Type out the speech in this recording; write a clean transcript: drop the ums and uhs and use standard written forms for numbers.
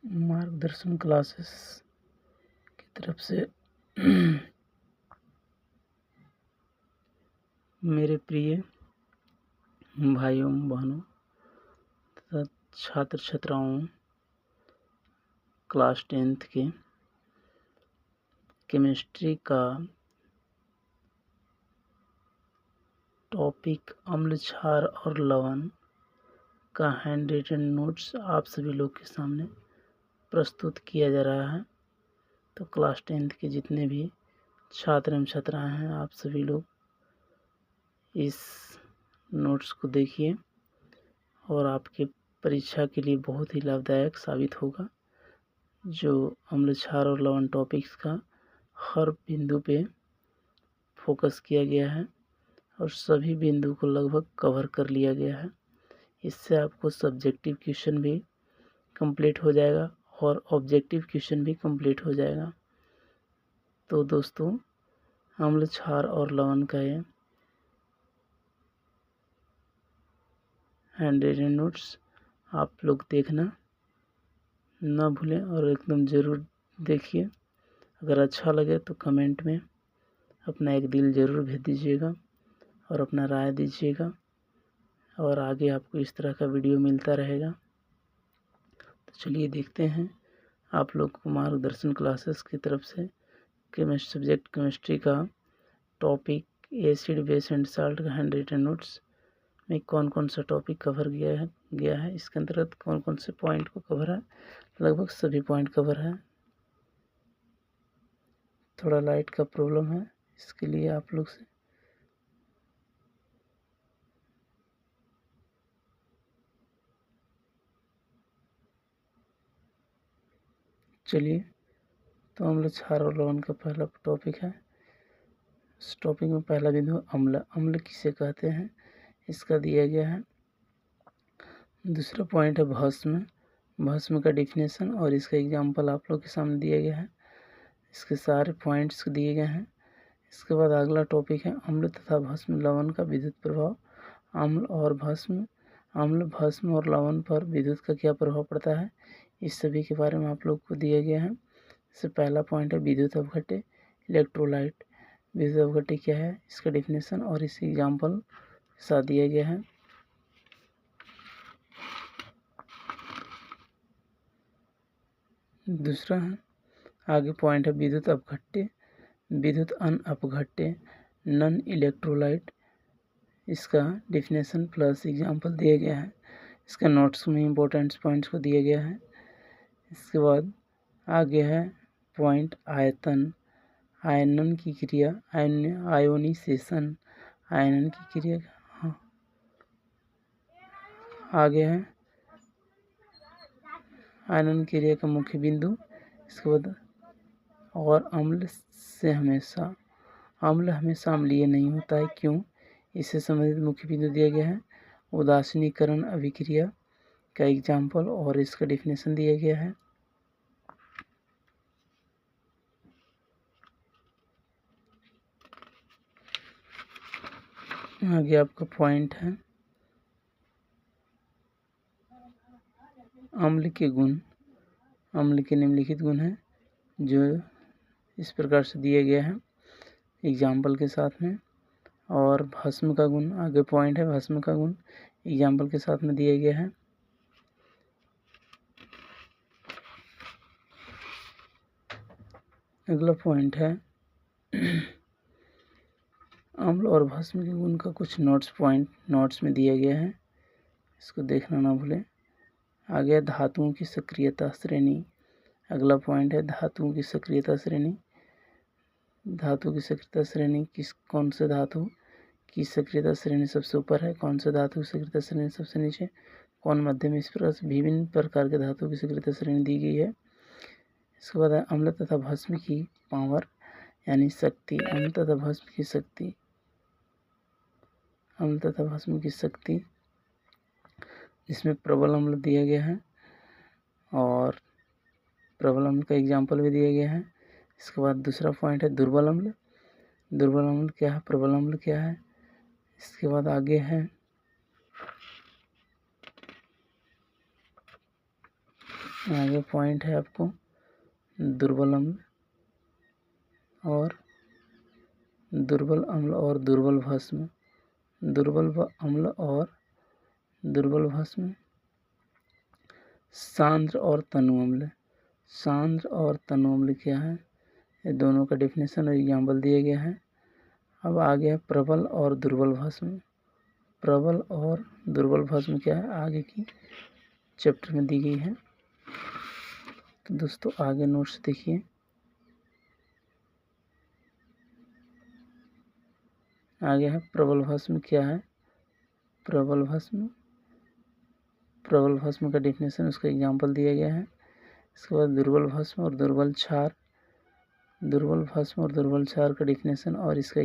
मार्गदर्शन क्लासेस की तरफ से मेरे प्रिय भाइयों बहनों तथा छात्र छात्राओं क्लास 10th के केमिस्ट्री का टॉपिक अम्ल क्षार और लवण का हैंड रिटन नोट्स आप सभी लोग के सामने प्रस्तुत किया जा रहा है। तो क्लास 10th के जितने भी छात्र एवं छात्राएं हैं, आप सभी लोग इस नोट्स को देखिए और आपके परीक्षा के लिए बहुत ही लाभदायक साबित होगा। जो अम्ल क्षार और लवण टॉपिक्स का हर बिंदु पे फोकस किया गया है और सभी बिंदु को लगभग कवर कर लिया गया है। इससे आपको सब्जेक्टिव क्वेश्चन भी कंप्लीट हो जाएगा और ऑब्जेक्टिव क्वेश्चन भी कंप्लीट हो जाएगा। तो दोस्तों, अम्ल क्षार और लवण का ये हैंड रिटन नोट्स आप लोग देखना ना भूलें और एकदम ज़रूर देखिए। अगर अच्छा लगे तो कमेंट में अपना एक दिल ज़रूर भेज दीजिएगा और अपना राय दीजिएगा और आगे आपको इस तरह का वीडियो मिलता रहेगा। तो चलिए देखते हैं आप लोग को मार्गदर्शन क्लासेस की तरफ से सब्जेक्ट केमिस्ट्री का topic acid base and salt का हैंड रिटन नोट्स में कौन कौन सा टॉपिक कवर गया है। इसके अंतर्गत कौन कौन से पॉइंट को कवर है। लगभग सभी पॉइंट कवर है। थोड़ा लाइट का प्रॉब्लम है, इसके लिए आप लोग से चलिए। तो अम्ल क्षार और लवण का पहला टॉपिक है। इस टॉपिक में पहला बिंदु अम्ल। अम्ल किसे कहते हैं इसका दिया गया है। दूसरा पॉइंट है भस्म। भस्म का डिफिनेशन और इसका एग्जाम्पल आप लोग के सामने दिया गया है। इसके सारे पॉइंट्स दिए गए हैं। इसके बाद अगला टॉपिक है अम्ल तथा भस्म लवण का विद्युत प्रभाव। अम्ल भस्म और लवण पर विद्युत का क्या प्रभाव पड़ता है, इस सभी के बारे में आप लोग को दिया गया है। इससे पहला पॉइंट है विद्युत अपघट्य इलेक्ट्रोलाइट। विद्युत अपघट्य क्या है, इसका डिफिनेशन और इस एग्जाम्पल के साथ दिया गया है। दूसरा है आगे पॉइंट है विद्युत अपघट्य विद्युत अनअपघट्य नॉन इलेक्ट्रोलाइट। इसका डिफिनेशन प्लस एग्जाम्पल दिया गया है। इसका नोट्स में इम्पोर्टेंट पॉइंट्स को दिया गया है। इसके बाद आगे है पॉइंट आयतन। आयनन की क्रिया आयोनिसेशन आयनन की क्रिया। हाँ, आगे है आयनन क्रिया का मुख्य बिंदु। इसके बाद और अम्ल हमेशा अम्लीय नहीं होता है, क्यों, इससे संबंधित मुख्य बिंदु दिया गया है। उदासीनीकरण अभिक्रिया का एग्जाम्पल और इसका डिफिनेशन दिया गया है। आगे आपका पॉइंट है अम्ल के गुण। अम्ल के निम्नलिखित गुण हैं जो इस प्रकार से दिया गया है एग्जाम्पल के साथ में। और भस्म का गुण, आगे पॉइंट है भस्म का गुण एग्जाम्पल के साथ में दिया गया है। अगला पॉइंट है अम्ल और भस्म के गुण का कुछ नोट्स में दिया गया है, इसको देखना ना भूलें। आगे धातुओं की सक्रियता श्रेणी। अगला पॉइंट है धातुओं की सक्रियता श्रेणी। धातु की सक्रियता श्रेणी कौन से धातु की सक्रियता श्रेणी सबसे ऊपर है, कौन से धातु की सक्रियता श्रेणी सबसे नीचे, कौन मध्य में। इस प्रकार से विभिन्न प्रकार के धातु की सक्रियता श्रेणी दी गई है। इसके बाद अम्ल तथा भस्म की पावर यानी शक्ति। अम्ल तथा भस्म की शक्ति। अम्ल तथा भस्म की शक्ति, इसमें प्रबल अम्ल दिया गया है और प्रबल अम्ल का एग्जाम्पल भी दिया गया है। इसके बाद दूसरा पॉइंट है दुर्बल अम्ल। दुर्बल अम्ल क्या है, प्रबल अम्ल क्या है। इसके बाद आगे है आगे पॉइंट है आपको दुर्बल अम्ल और दुर्बल अम्ल और दुर्बल भस्म, अम्ल और दुर्बल भस्म, सांद्र और तनु अम्ल। सांद्र और तनु अम्ल क्या है, ये दोनों का डेफिनेशन और एग्जाम्पल दिया गया है। अब आ गया प्रबल और दुर्बल भस्म। प्रबल और दुर्बल भस्म क्या है, आगे की चैप्टर में दी गई है। तो दोस्तों आगे नोट्स देखिए। आगे है प्रबल भस्म क्या है, प्रबल भस्म का डेफिनेशन, उसका एग्जाम्पल दिया गया है। इसके बाद दुर्बल भस्म और दुर्बल क्षार, दुर्बल भस्म और दुर्बल क्षार का डेफिनेशन और इसका